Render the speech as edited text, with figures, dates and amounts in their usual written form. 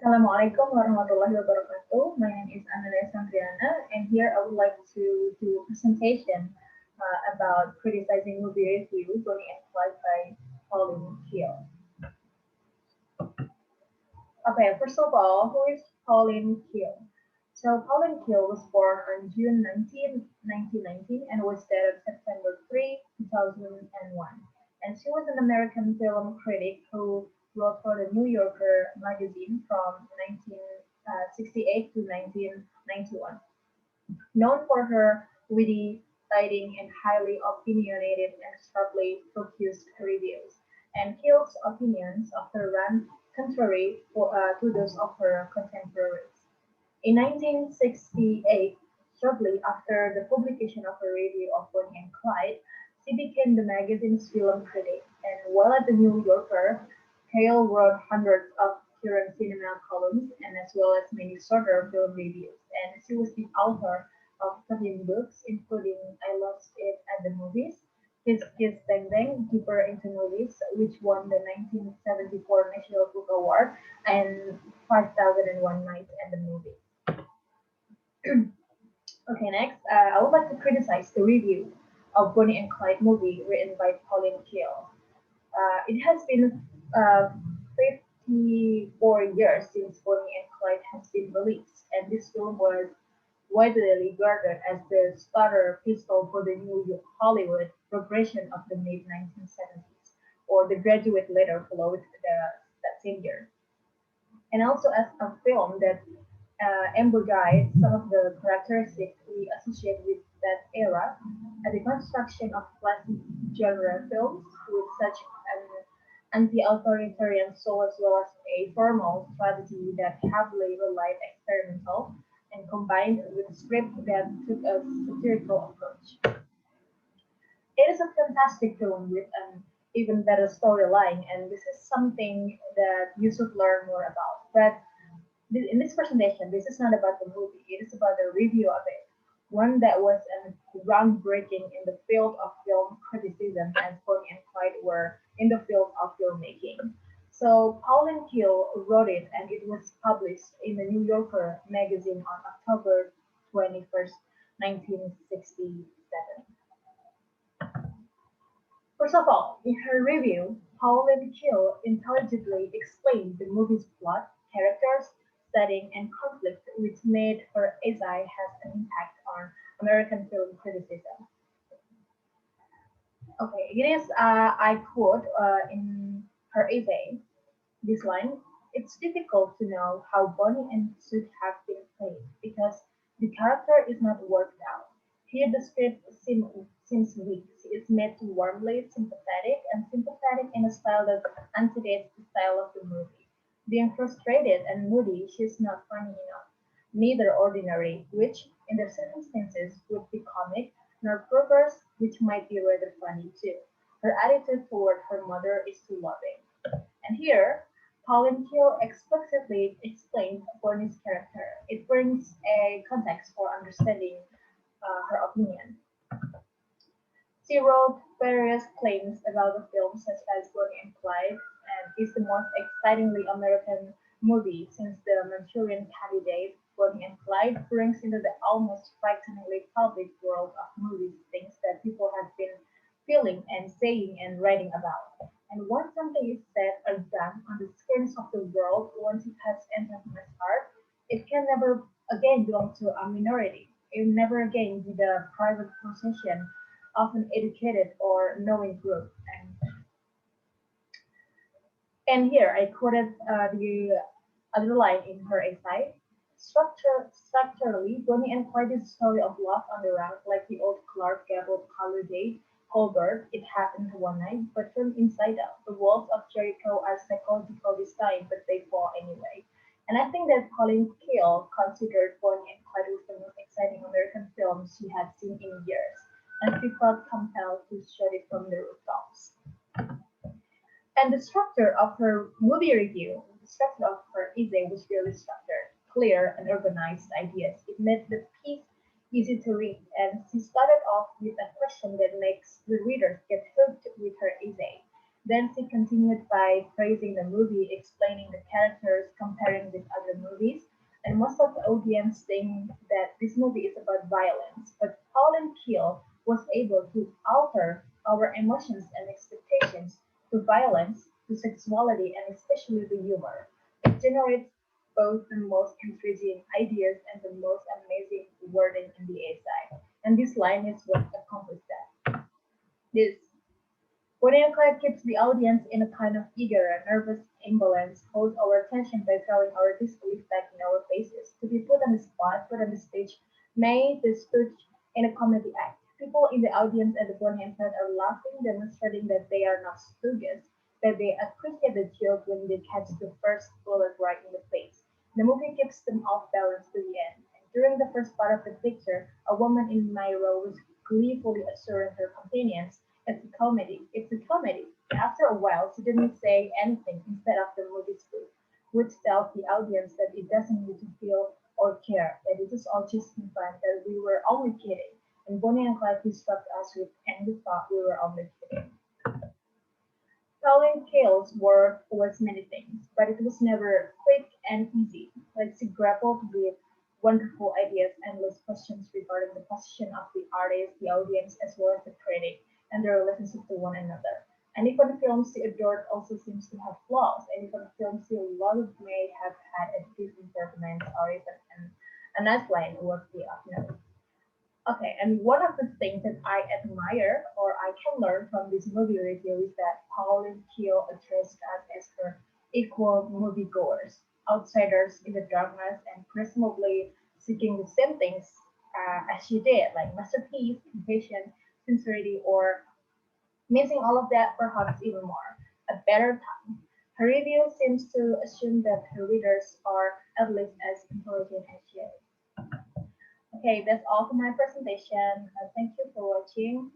Assalamualaikum warahmatullahi wabarakatuh. My name is Amelia Santriane, and here I would like to do a presentation about criticizing movie review, Bonnie and Clyde by Pauline Kael. Okay, first of all, who is Pauline Kael? So Pauline Kael was born on June 19, 1919, and was dead on September 3, 2001. And she was an American film critic who wrote for the New Yorker magazine from 1968 to 1991. Known for her witty, biting, and highly opinionated and sharply focused reviews, and Kael's opinions often ran contrary to those of her contemporaries. In 1968, shortly after the publication of a review of Bonnie and Clyde, she became the magazine's film critic, and while at the New Yorker, Kael wrote hundreds of current cinema columns and as well as many shorter film reviews, and she was the author of 13 books, including I Lost It at the Movies, Kiss Bang Bang, Deeper into Movies, which won the 1974 National Book Award, and 5001 Nights at the Movies. Okay, next, I would like to criticize the review of Bonnie and Clyde movie written by Pauline Kael. It has been 54 years since Bonnie and Clyde has been released, and this film was widely regarded as the starter pistol for the new Hollywood progression of the mid 1970s, or The Graduate later followed that same year, and also as a film that embodied some of the characteristics we associate with that era, the construction of classic genre films with such an anti-authoritarian soul as well as a formal strategy that heavily relied experimental and combined with a script that took a satirical approach. It is a fantastic film with an even better storyline, and this is something that you should learn more about. But in this presentation, this is not about the movie, it is about the review of it. One that was groundbreaking in the field of film criticism as Bonnie and Clyde were in the field of filmmaking. So Pauline Kael wrote it and it was published in the New Yorker magazine on October 21st, 1967. First of all, in her review, Pauline Kael intelligently explained the movie's plot, characters, setting, and conflict, which made her essay has an impact on American film criticism. Okay, it is, I quote in her essay, this line, it's difficult to know how Bonnie and should have been played because the character is not worked out. Here the script seems weak. She is made too warmly sympathetic and sympathetic in a style that antedates the style of the movie. Being frustrated and moody, she is not funny enough, neither ordinary, which in the circumstances would be comic, nor perverse, which might be rather funny too. Her attitude toward her mother is too loving. And here, Pauline Kael explicitly explains Bonnie's character. It brings a context for understanding her opinion. She wrote various claims about the film, such as Bonnie and Clyde, and is the most excitingly American movie since The Manchurian Candidate. Bonnie and Clyde brings into the almost frighteningly public world of movies things that people have been feeling and saying and writing about. And once something is said or done on the screens of the world, once it has entered mass art, it can never again belong to a minority. It will never again be the private possession of an educated or knowing group. And here I quoted the other line in her essay. Structurally, Bonnie and Clyde is a story of love on the run, like the old Clark Gable Collier Colbert, It Happened One Night, but from inside out. The walls of Jericho are psychological this time, but they fall anyway. And I think that Pauline Kael considered Bonnie and Clyde was the most exciting American film she had seen in years, and she felt compelled to shout it from the rooftops. And the structure of her movie review, the structure of her essay was really structured, clear, and organized ideas. It made the piece easy to read, and she started off with a question that makes the readers get hooked with her essay. Then she continued by praising the movie, explaining the characters, comparing with other movies, and most of the audience think that this movie is about violence. But Pauline Kael was able to alter our emotions and expectations to violence, to sexuality, and especially the humor. It generates both the most intriguing ideas and the most amazing wording in the essay. And this line is what accomplished that. This Bonanza keeps the audience in a kind of eager and nervous imbalance, holds our attention by throwing our disbelief back in our faces. To be put on the spot, put on the stage, made the stooge in a comedy act. People in the audience at the Bonnie side are laughing, demonstrating that they are not stooges, that they appreciate the joke when they catch the first bullet right in the face. The movie keeps them off balance to the end. And during the first part of the picture, a woman in my row was gleefully assuring her companions it's a comedy. It's a comedy. After a while, she didn't say anything instead of the movie spook, which tells the audience that it doesn't need to feel or care, that it is all just in fun, that we were only kidding. And Bonnie and Clyde distracted us with, and we thought we were only kidding. Colin Kael's work was many things, but it was never quick and easy. Like she grappled with wonderful ideas, endless questions regarding the position of the artist, the audience, as well as the critic, and their relationship to one another. And even films she adored also seems to have flaws, and even films she loved may have had a disinterment or even an nice line worthy of note. Okay, and one of the things that I admire or I can learn from this movie review is that Pauline Kael addressed us as her equal moviegoers, outsiders in the darkness, and presumably seeking the same things as she did, like masterpiece, compassion, sincerity, or missing all of that, perhaps even more, a better time. Her review seems to assume that her readers are at least as intelligent as she is. Okay, that's all for my presentation. Thank you for watching.